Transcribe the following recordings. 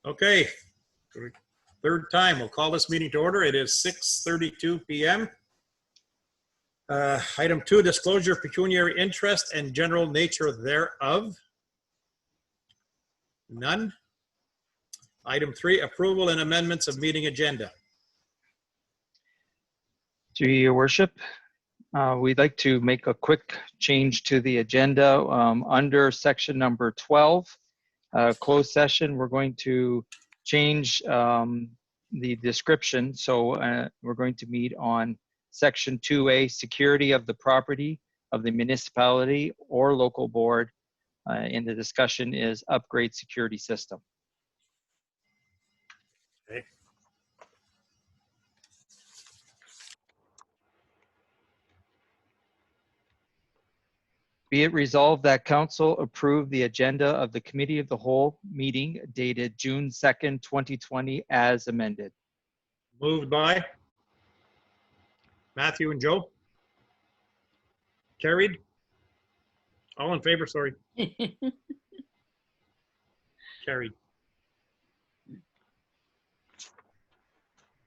Okay, third time, we'll call this meeting to order. It is 6:32 p.m. Item 2, disclosure of pecuniary interest and general nature thereof. None. Item 3, approval and amendments of meeting agenda. To your worship, we'd like to make a quick change to the agenda. Under section number 12, closed session, we're going to change the description. So we're going to meet on section 2A, security of the property of the municipality or local board. And the discussion is upgrade security system. Okay. Be it resolved that council approve the agenda of the Committee of the Whole meeting dated June 2nd, 2020 as amended. Moved by Matthew and Joe. Carried. All in favor, sorry. Carried.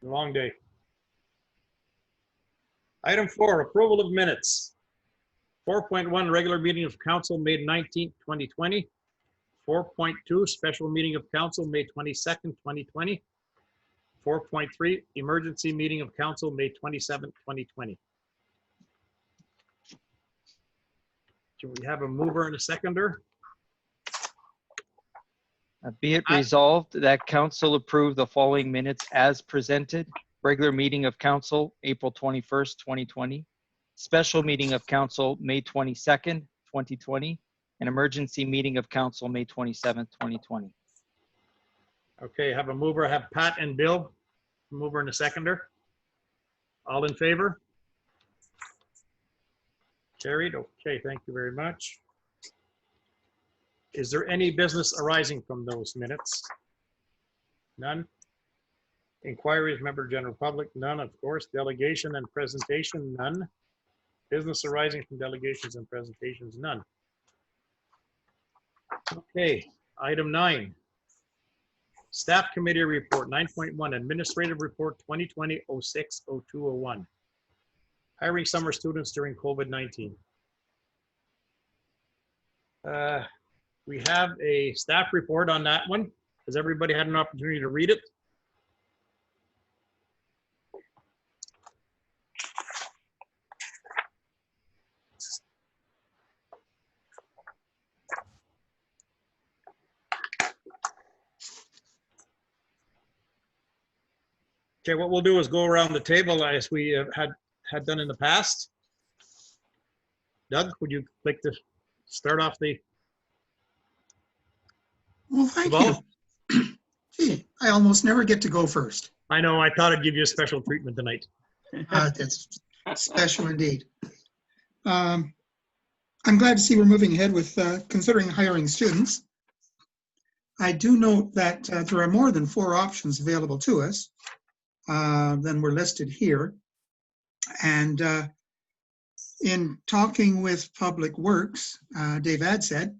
Long day. Item 4, approval of minutes. 4.1, regular meeting of council, May 19th, 2020. 4.2, special meeting of council, May 22nd, 2020. 4.3, emergency meeting of council, May 27th, 2020. Do we have a mover and a seconder? Be it resolved that council approve the following minutes as presented. Regular meeting of council, April 21st, 2020. Special meeting of council, May 22nd, 2020. An emergency meeting of council, May 27th, 2020. Okay, have a mover, have Pat and Bill, mover and a seconder. All in favor? Carried. Okay, thank you very much. Is there any business arising from those minutes? None. Inquiries, member general public, none, of course. Delegation and presentation, none. Business arising from delegations and presentations, none. Okay, item 9. Staff committee report 9.1, administrative report 2020-06-0201. Hiring summer students during COVID-19. We have a staff report on that one. Has everybody had an opportunity to read it? Okay, what we'll do is go around the table as we had done in the past. Doug, would you like to start off the? Well, thank you. Gee, I almost never get to go first. I know, I thought I'd give you a special treatment tonight. That's special indeed. I'm glad to see we're moving ahead with considering hiring students. I do note that there are more than 4 options available to us than were listed here. And in talking with Public Works, Dave Adshead,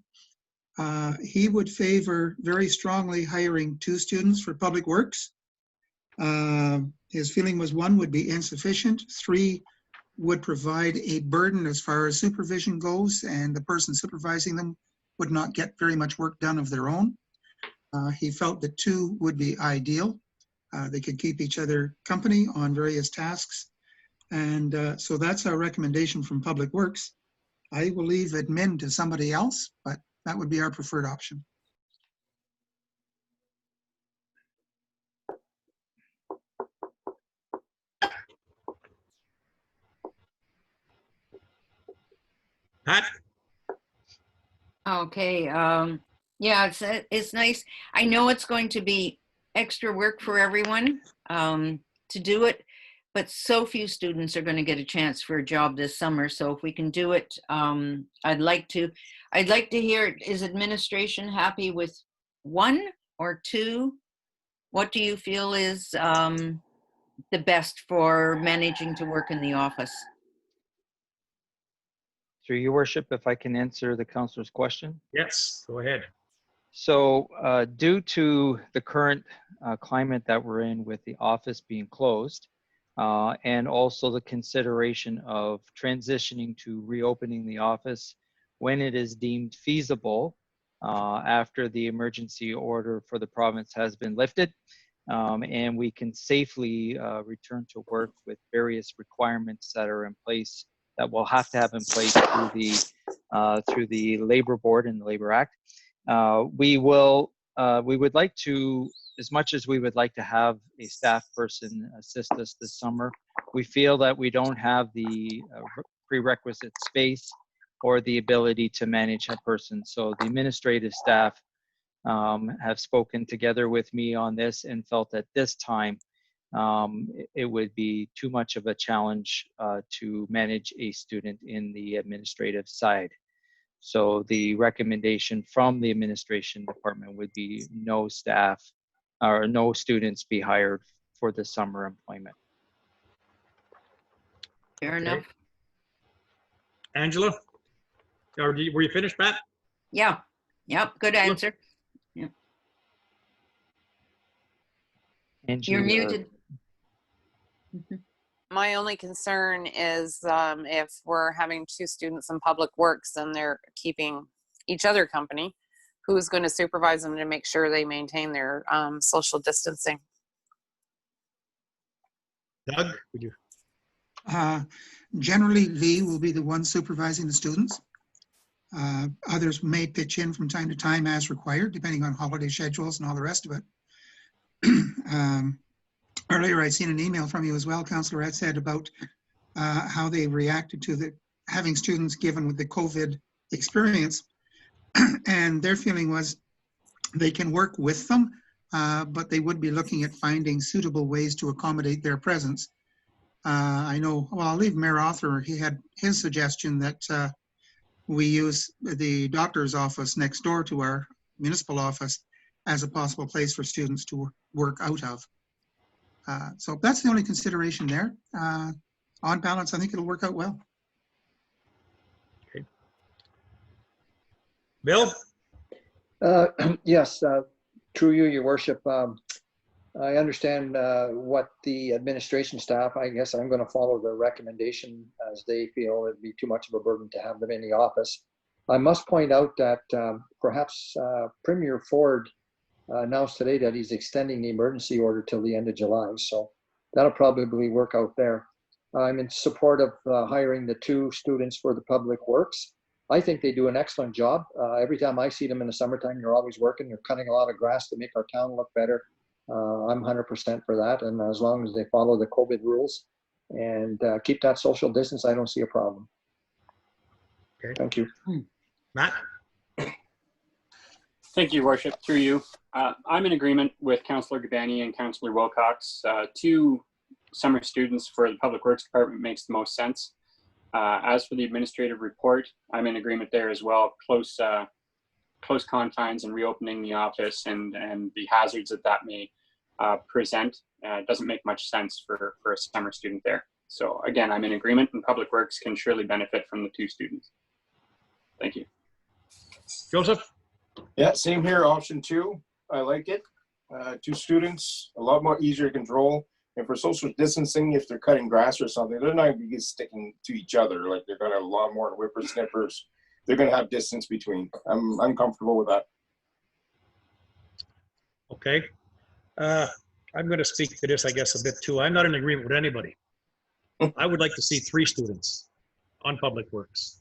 he would favor very strongly hiring 2 students for Public Works. His feeling was 1 would be insufficient, 3 would provide a burden as far as supervision goes, and the person supervising them would not get very much work done of their own. He felt that 2 would be ideal. They could keep each other company on various tasks. And so that's our recommendation from Public Works. I will leave admin to somebody else, but that would be our preferred option. Pat? Okay, yeah, it's nice. I know it's going to be extra work for everyone to do it, but so few students are going to get a chance for a job this summer. So if we can do it, I'd like to hear, is administration happy with 1 or 2? What do you feel is the best for managing to work in the office? Through your worship, if I can answer the councillor's question. Yes, go ahead. So due to the current climate that we're in with the office being closed, and also the consideration of transitioning to reopening the office when it is deemed feasible after the emergency order for the province has been lifted, and we can safely return to work with various requirements that are in place that we'll have to have in place through the Labor Board and the Labor Act. We would like to, as much as we would like to have a staff person assist us this summer, we feel that we don't have the prerequisite space or the ability to manage a person. So the administrative staff have spoken together with me on this and felt at this time it would be too much of a challenge to manage a student in the administrative side. So the recommendation from the administration department would be no staff or no students be hired for the summer employment. Fair enough. Angela, were you finished, Pat? Yeah. Yep. Good answer. Yeah. You're muted. My only concern is if we're having 2 students in public works and they're keeping each other company, who's going to supervise them to make sure they maintain their social distancing? Doug, would you? Generally, Lee will be the one supervising the students. Others may pitch in from time to time as required, depending on holiday schedules and all the rest of it. Earlier, I'd seen an email from you as well, Councilor Adshead, about how they reacted to having students given with the COVID experience. And their feeling was they can work with them, but they would be looking at finding suitable ways to accommodate their presence. I know, well, I'll leave Mayor Othmer, he had his suggestion that we use the doctor's office next door to our municipal office as a possible place for students to work out of. So that's the only consideration there. On balance, I think it'll work out well. Okay. Bill? Yes, through you, Your Worship. I understand what the administration staff, I guess I'm going to follow the recommendation as they feel it'd be too much of a burden to have them in the office. I must point out that perhaps Premier Ford announced today that he's extending the emergency order till the end of July. So that'll probably work out there. I'm in support of hiring the 2 students for the public works. I think they do an excellent job. Every time I see them in the summertime, they're always working. They're cutting a lot of grass to make our town look better. I'm 100% for that. And as long as they follow the COVID rules and keep that social distance, I don't see a problem. Okay. Thank you. Matt? Thank you, Your Worship. Through you. I'm in agreement with Councilor Gabbani and Councilor Wilcox. 2 summer students for the Public Works Department makes the most sense. As for the administrative report, I'm in agreement there as well. Close confines and reopening the office and the hazards that may present doesn't make much sense for a summer student there. So again, I'm in agreement, and Public Works can surely benefit from the 2 students. Thank you. Joseph? Yeah, same here, option 2. I like it. 2 students, a lot more easier to control. And for social distancing, if they're cutting grass or something, they're not going to be sticking to each other. Like, they're going to have a lot more whippersnippers. They're going to have distance between. I'm comfortable with that. Okay. I'm going to speak to this, I guess, a bit too. I'm not in agreement with anybody. I would like to see 3 students on Public Works.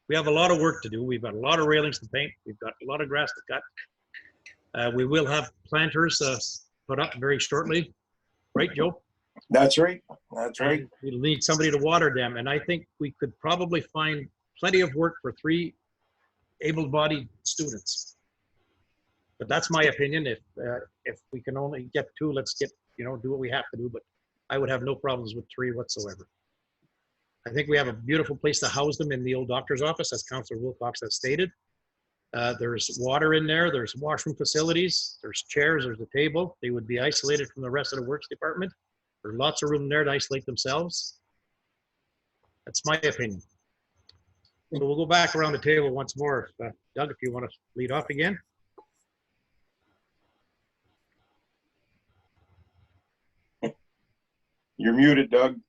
We have a lot of work to do. We've got a lot of railings to paint. We've got a lot of grass to cut. We will have planters put up very shortly. Right, Joe? That's right. That's right. And we'll need somebody to water them. And I think we could probably find plenty of work for 3 able-bodied students. But that's my opinion. If we can only get 2, let's get, do what we have to do. But I would have no problems with 3 whatsoever. I think we have a beautiful place to house them in the old doctor's office, as Councilor Wilcox has stated. There's water in there. There's washroom facilities. There's chairs. There's a table. They would be isolated from the rest of the works department. There's lots of room there to isolate themselves. That's my opinion. So we'll go back around the table once more. Doug, if you want to lead off again. You're muted, Doug.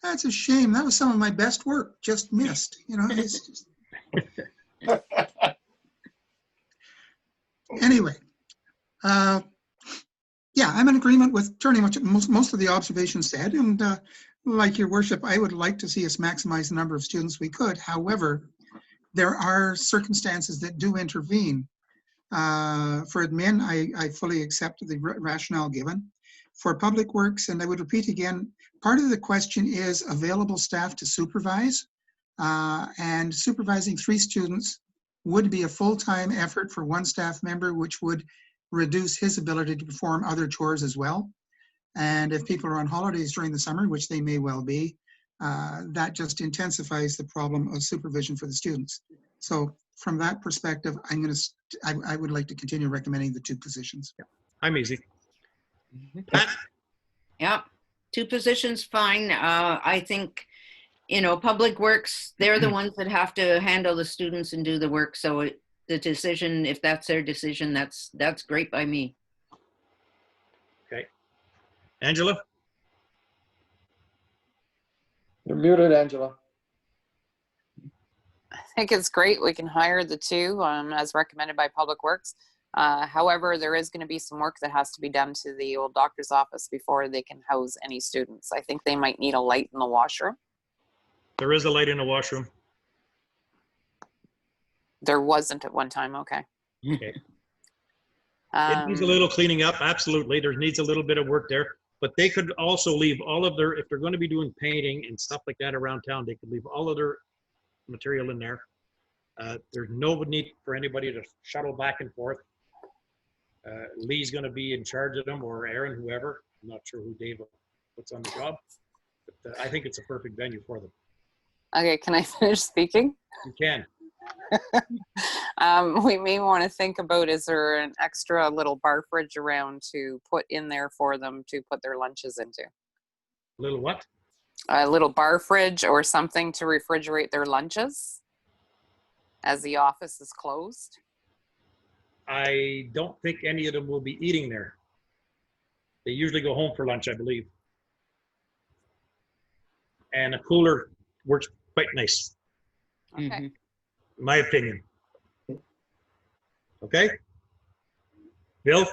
That's a shame. That was some of my best work, just missed. You know, it's just... Anyway, yeah, I'm in agreement with pretty much most of the observations said, and like your worship, I would like to see us maximize the number of students we could. However, there are circumstances that do intervene. For admin, I fully accept the rationale given. For public works, and I would repeat again, part of the question is available staff to supervise, and supervising 3 students would be a full-time effort for one staff member, which would reduce his ability to perform other chores as well. And if people are on holidays during the summer, which they may well be, that just intensifies the problem of supervision for the students. So from that perspective, I would like to continue recommending the 2 positions. I'm easy. Pat? Yeah, 2 positions, fine. I think, you know, public works, they're the ones that have to handle the students and do the work. So the decision, if that's their decision, that's great by me. Okay. Angela? You're muted, Angela. I think it's great. We can hire the 2 as recommended by Public Works. However, there is going to be some work that has to be done to the old doctor's office before they can house any students. I think they might need a light in the washroom. There is a light in the washroom. There wasn't at one time. Okay. Okay. It needs a little cleaning up. Absolutely. There needs a little bit of work there. But they could also leave all of their, if they're going to be doing painting and stuff like that around town, they could leave all of their material in there. There's no need for anybody to shuttle back and forth. Lee's going to be in charge of them, or Aaron, whoever. I'm not sure who Dave puts on the job. But I think it's a perfect venue for them. Okay, can I finish speaking? You can. We may want to think about, is there an extra little bar fridge around to put in there for them to put their lunches into? Little what? A little bar fridge or something to refrigerate their lunches as the office is closed? I don't think any of them will be eating there. They usually go home for lunch, I believe. And a cooler works quite nice, Okay. in my opinion. Okay? Bill?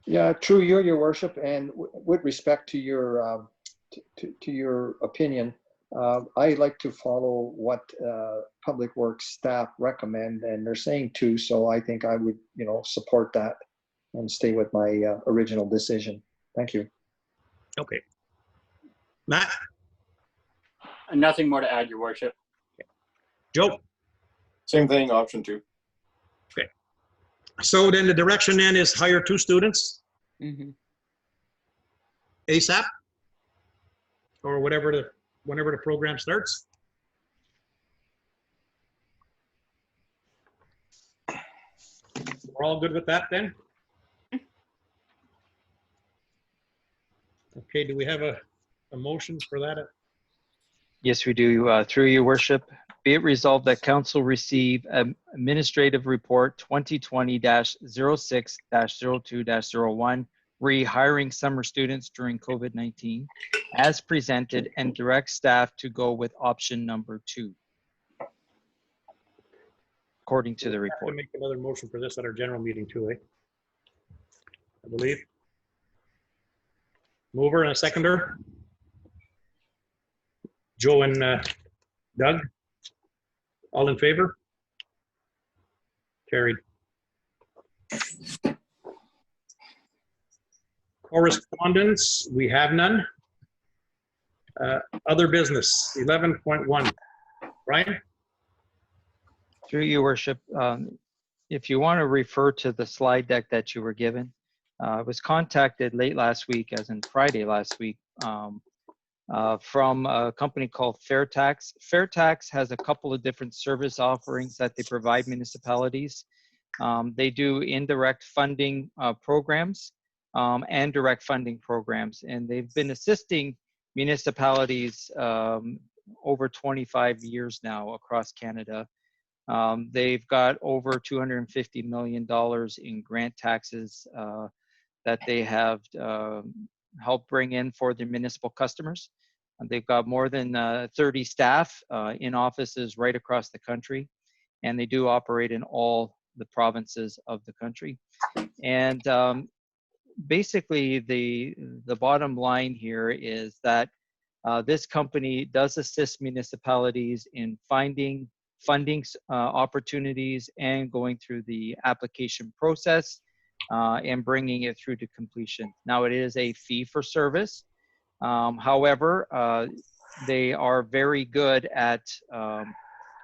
Yeah, true, your worship, and with respect to your to your opinion, I like to follow what Public Works staff recommend, and they're saying 2, so I think I would, support that and stay with my original decision. Thank you. Okay. Matt? Nothing more to add, Your Worship. Joe? Same thing, option 2. Okay. So then the direction then is hire 2 students ASAP, or whenever the program starts. We're all good with that then? Okay, do we have a motion for that? Yes, we do. Through your worship, be it resolved that council receive administrative report 2020-06-02-01, rehiring summer students during COVID-19 as presented, and direct staff to go with option number 2, according to the We'll have to report. make another motion for this at our general meeting too, I believe. Mover and a seconder. Joe and Doug, all in favor? Carried. Correspondence, we have none. Other business, 11.1. Brian? Through your worship, if you want to refer to the slide deck that you were given, I was contacted late last week, as in Friday last week, from a company called Fairtax. Fairtax has a couple of different service offerings that they provide municipalities. They do indirect funding programs and direct funding programs, and they've been assisting municipalities over 25 years now across Canada. They've got over $250 million in grant taxes that they have helped bring in for their municipal customers. And they've got more than 30 staff in offices right across the country, and they do operate in all the provinces of the country. And basically, the bottom line here is that this company does assist municipalities in finding funding opportunities and going through the application process and bringing it through to completion. Now, it is a fee for service. However, they are very good at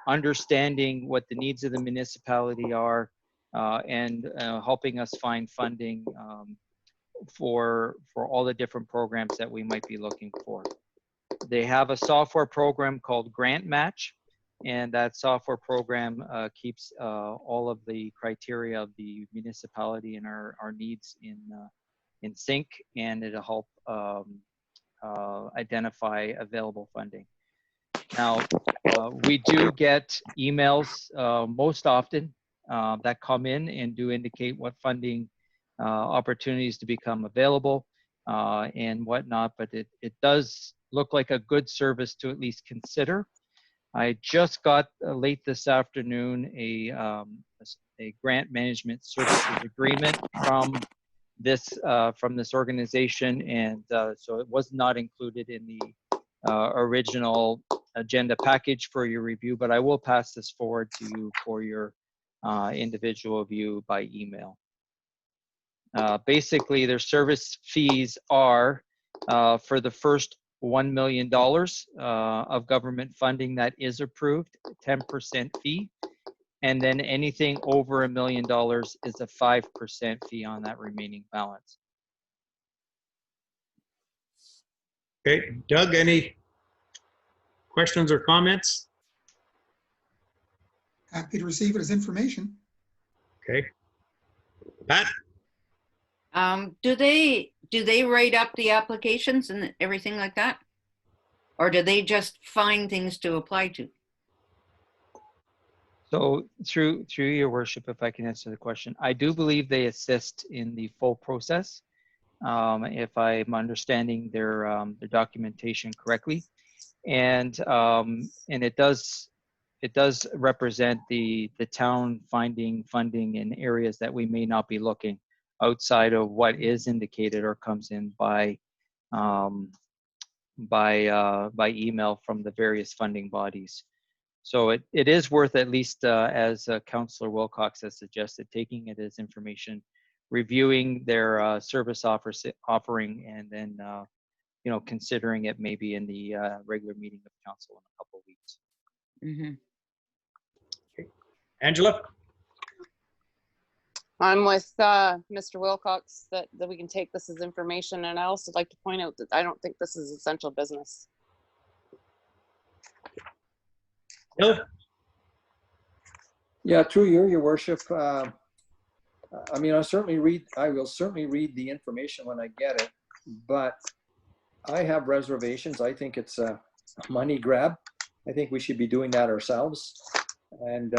understanding what the needs of the municipality are and helping us find funding for all the different programs that we might be looking for. They have a software program called Grant Match, and that software program keeps all of the criteria of the municipality and our needs in sync, and it'll help identify available funding. Now, we do get emails most often that come in and do indicate what funding opportunities to become available and whatnot, but it does look like a good service to at least consider. I just got late this afternoon a grant management services agreement from this organization, and so it was not included in the original agenda package for your review, but I will pass this forward to you for your individual view by email. Basically, their service fees are for the first $1 million of government funding that is approved, 10% fee. And then anything over $1 million is a 5% fee on that remaining balance. Okay, Doug, any questions or comments? Happy to receive it as information. Okay. Pat? Do they write up the applications and everything like that? Or do they just find things to apply to? So through your worship, if I can answer the question, I do believe they assist in the full process. If I'm understanding their documentation correctly, and it does represent the town finding funding in areas that we may not be looking outside of what is indicated or comes in by email from the various funding bodies. So it is worth, at least as Councilor Wilcox has suggested, taking it as information, reviewing their service offering, and then considering it maybe in the regular meeting of council in a couple of weeks. Mm-hmm. Okay. Angela? I'm with Mr. Wilcox that we can take this as information, and I also like to point out that I don't think this is essential business. Bill? Yeah, through your worship. I mean, I will certainly read the information when I get it, but I have reservations. I think it's a money grab. I think we should be doing that ourselves. And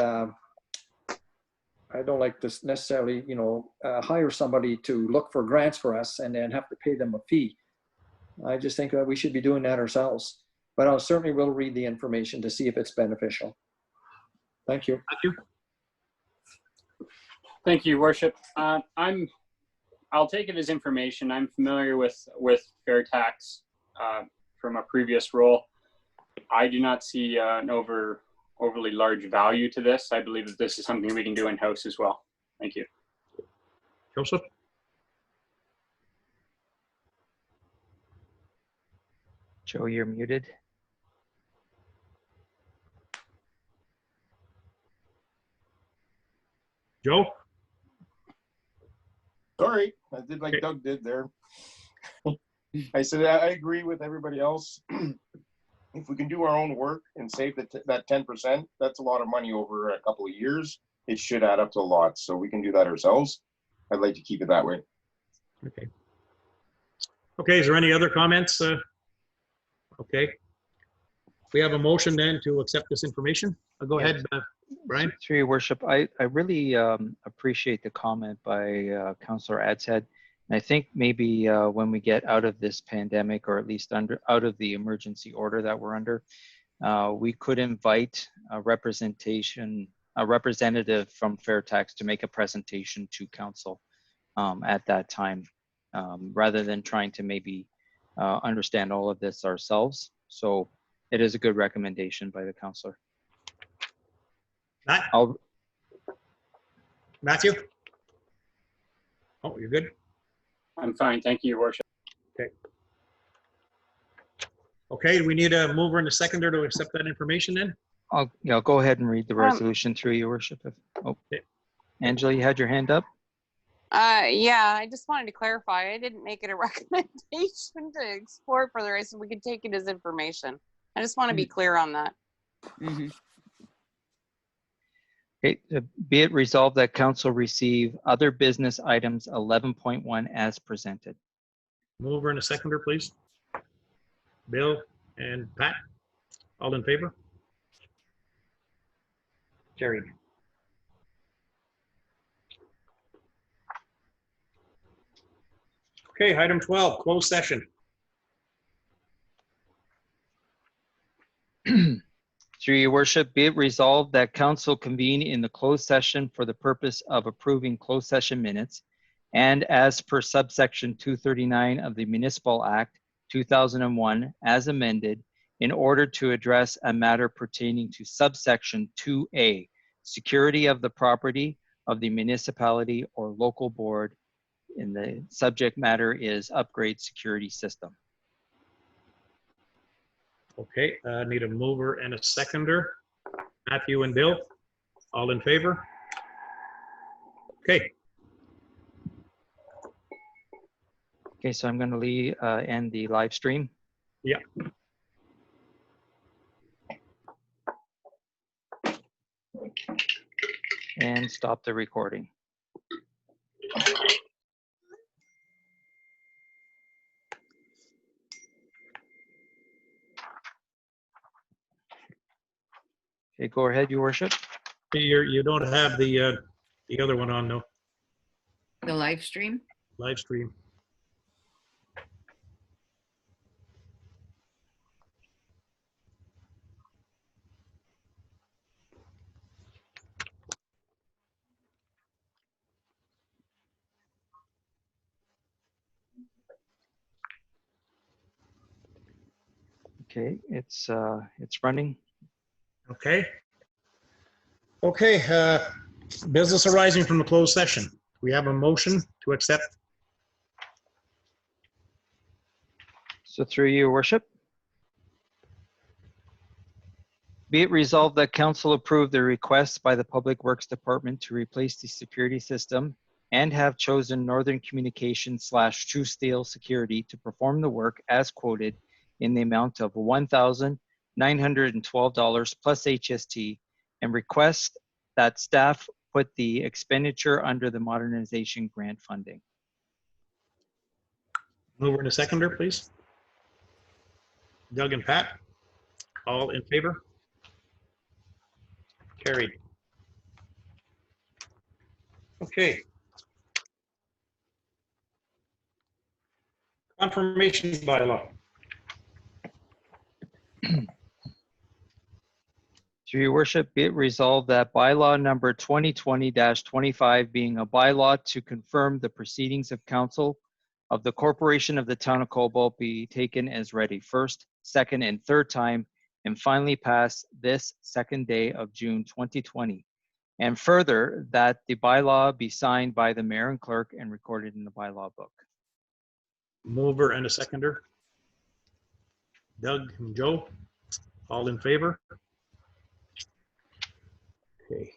I don't like to necessarily, hire somebody to look for grants for us and then have to pay them a fee. I just think that we should be doing that ourselves. But I'll certainly will read the information to see if it's beneficial. Thank you. Thank you. Thank you, Worship. I'll take it as information. I'm familiar with fair tax from a previous role. I do not see an overly large value to this. I believe that this is something we can do in-house as well. Thank you. Joseph? Joe, you're muted. Joe? Sorry, I did like Doug did there. I said I agree with everybody else. If we can do our own work and save that 10%, that's a lot of money over a couple of years. It should add up to a lot, so we can do that ourselves. I'd like to keep it that way. Okay. Okay, is there any other comments? Okay. We have a motion then to accept this information. Go ahead. Brian? Through your worship, I really appreciate the comment by Councilor Adshead. And I think maybe when we get out of this pandemic, or at least out of the emergency order that we're under, we could invite a representative from Fair Tax to make a presentation to council at that time, rather than trying to maybe understand all of this ourselves. So it is a good recommendation by the councillor. Matt? Matthew? Oh, you're good? I'm fine. Thank you, Your Worship. Okay, do we need a mover and a seconder to accept that information then? I'll go ahead and read the resolution through your worship. Okay. Angela, you had your hand up? Yeah, I just wanted to clarify. I didn't make it a recommendation to explore further. I said we could take it as information. I just want to be clear on that. Mhm. Okay, be it resolved that council receive other business items 11.1 as presented. Mover and a seconder, please. Bill and Pat, all in favor? Carried. Okay, item 12, closed session. Through your worship, be it resolved that council convene in the closed session for the purpose of approving closed session minutes, and as per subsection 239 of the Municipal Act 2001 as amended, in order to address a matter pertaining to subsection 2A, security of the property of the municipality or local board, and the subject matter is upgrade security system. Okay, need a mover and a seconder. Matthew and Bill, all in favor? Okay, Okay, so I'm going to end the live stream. yeah. And stop the recording. Okay, go ahead, your worship. You don't have the other one on, no, The live stream? live stream. Okay, it's running. Okay. Okay, business arising from the closed session. We have a motion to accept. So through you, worship. Be it resolved that council approve the request by the Public Works Department to replace the security system and have chosen Northern Communications / True Steel Security to perform the work as quoted in the amount of $1,912 plus HST, and request that staff put the expenditure under the modernization grant funding. Mover and a seconder, please. Doug and Pat, all in favor? Carried. Okay. Confirmation bylaw. Through your worship, be it resolved that bylaw number 2020-25 being a bylaw to confirm the proceedings of council of the corporation of the town of Cobalt be taken as ready first, second, and third time, and finally pass this second day of June 2020. And further, that the bylaw be signed by the mayor and clerk and recorded in the bylaw book. Mover and a seconder. Doug and Joe, all in favor? Okay.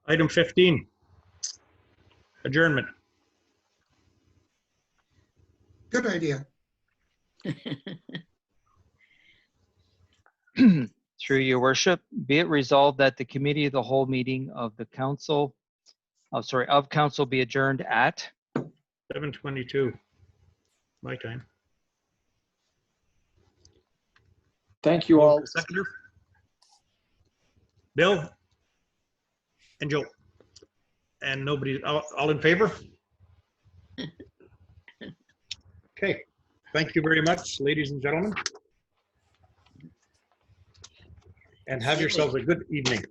Item 15, adjournment. Good idea. Through your worship, be it resolved that the committee of the whole meeting of the council, of council be adjourned at 7:22. My time. Thank you all. Seconder? Bill? And Joe? And nobody, all in favor? Okay, thank you very much, ladies and gentlemen. And have yourselves a good evening.